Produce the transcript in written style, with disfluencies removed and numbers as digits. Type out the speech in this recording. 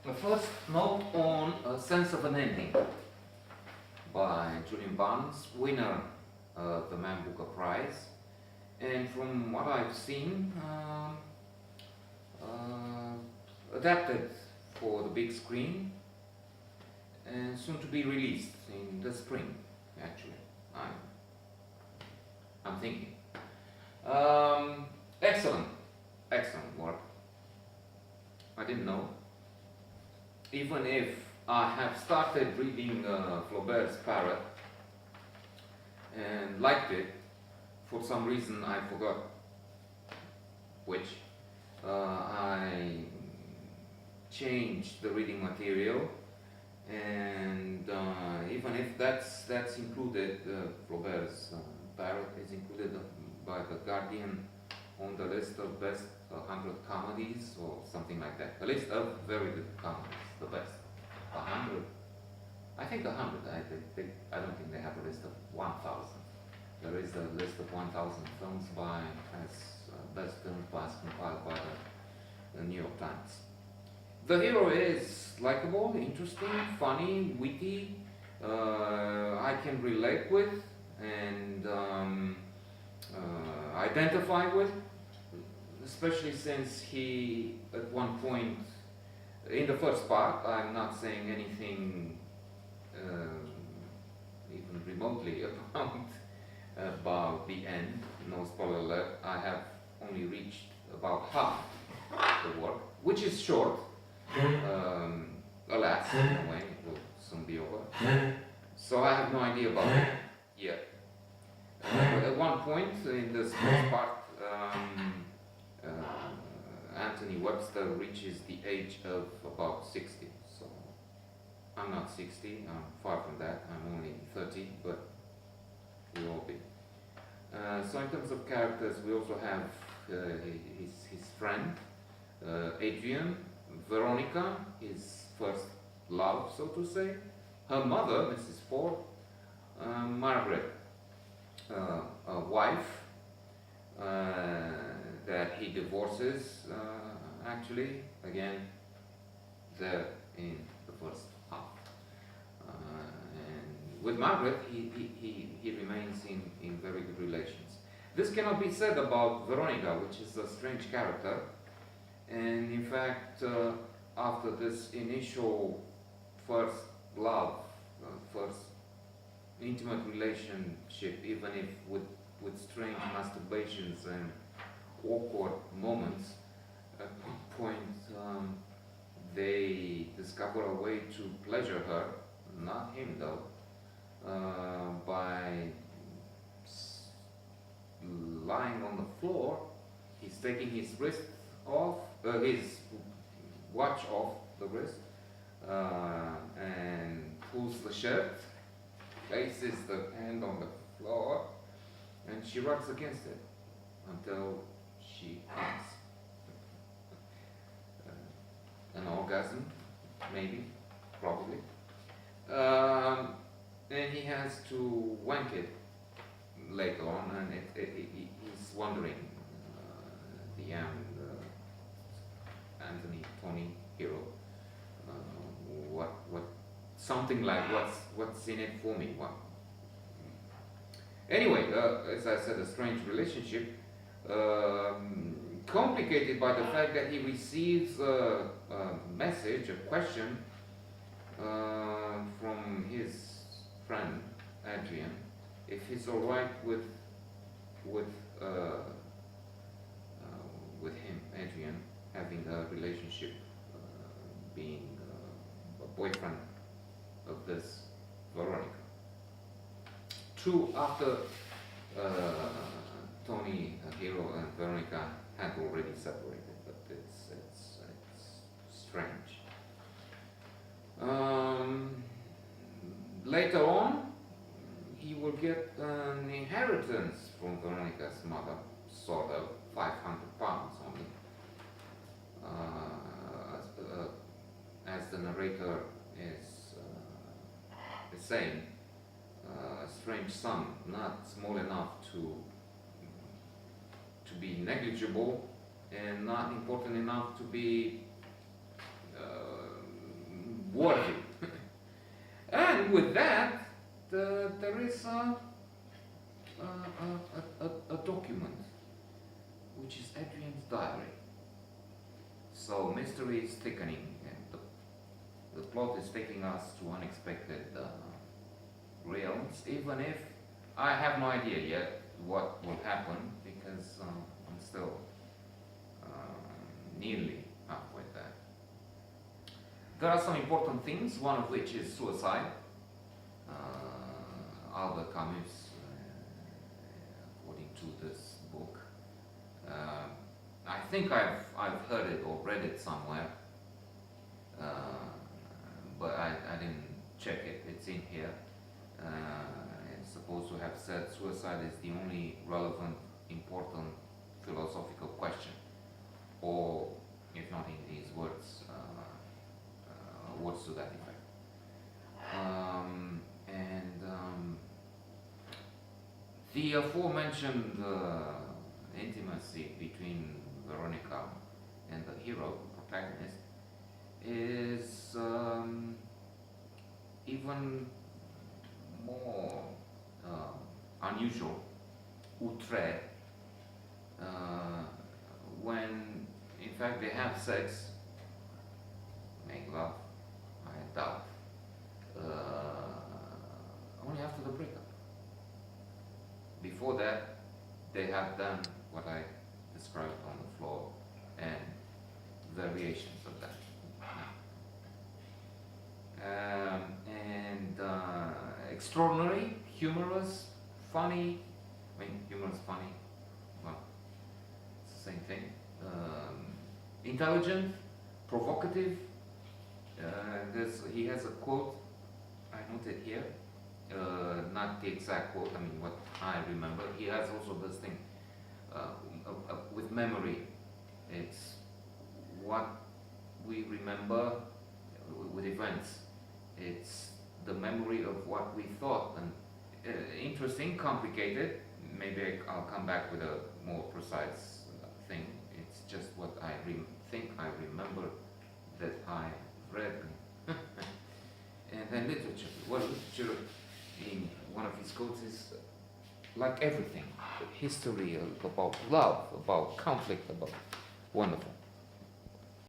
A first note on A Sense of an Ending by Julian, winner of the Man Booker Prize. And from what I've seen, adapted for the big screen and soon to be released in the spring, actually. I'm thinking. Excellent work. I didn't know. Even if I have started reading Flaubert's Parrot and liked it, for some reason I forgot which, I changed the reading material, and even if that's included, Flaubert's Parrot is included by the Guardian on the list of best 100 comedies or something like that. A list of very good comedies, the best. 100. I think 100. I don't think they have a list of 1,000. There is a list of 1,000 films as best films compiled by the New York Times. The hero is likable, interesting, funny, witty. I can relate with and identify with, especially since he, at one point, in the first part, I'm not saying anything even remotely about the end, no spoiler alert. I have only reached about half the work, which is short. Alas, in a way, it will soon be over. So I have no idea about it yet. At one point in this first part, Anthony Webster reaches the age of about 60. So I'm not 60, I'm far from that. I'm only 30, but we will be. So in terms of characters, we also have his friend, Adrian, Veronica, his first love, so to say, her mother, Mrs. Ford, Margaret, a wife that he divorces, actually, again, there in the first half. And with Margaret, he remains in very good relations. This cannot be said about Veronica, which is a strange character. And in fact, after this initial first love, first intimate relationship, even if with strange masturbations and awkward moments, at one point they discover a way to pleasure her, not him though, by lying on the floor. He's taking his wrist off, his watch off the wrist, and pulls the shirt, places the hand on the floor, and she rubs against it until she comes. An orgasm, maybe, probably. And he has to wank it later on, and he's wondering, the young Anthony, Tony hero, what something like what's in it for me. What? Anyway, as I said, a strange relationship, complicated by the fact that he receives a message, a question from his friend Adrian, if he's all right with him, Adrian, having a relationship, being a boyfriend of this Veronica. True, after Tony, hero, and Veronica had already separated, but it's strange. Later on, he will get an inheritance from Veronica's mother, sort of, 500 pounds only. As the narrator is saying, a strange sum, not small enough to be negligible and not important enough to be worthy. And with that, there is a document, which is Adrian's diary. So mystery is thickening, and the plot is taking us to unexpected realms, even if I have no idea yet what will happen, because I'm still nearly halfway there. There are some important things, one of which is suicide. Albert Camus, according to this book. I think I've heard it or read it somewhere, but I didn't check it. It's in here. It's supposed to have said suicide is the only relevant, important philosophical question, or if not in these words, words to that effect. The aforementioned intimacy between Veronica and the hero, the protagonist, is even more unusual, outre, when in fact they have sex, make love, I doubt, only after the breakup. Before that, they have done what I described on the floor and variations of that. Extraordinary, humorous, funny. I mean, humorous, funny. Well, it's the same thing. Intelligent, provocative. He has a quote I noted here. Not the exact quote, I mean what I remember. He has also this thing with memory. It's what we remember with events. It's the memory of what we thought. And interesting, complicated. Maybe I'll come back with a more precise thing. It's just what I think I remember that I read. And then literature. Well, literature, in one of his quotes, is like everything, history about love, about conflict, about wonderful.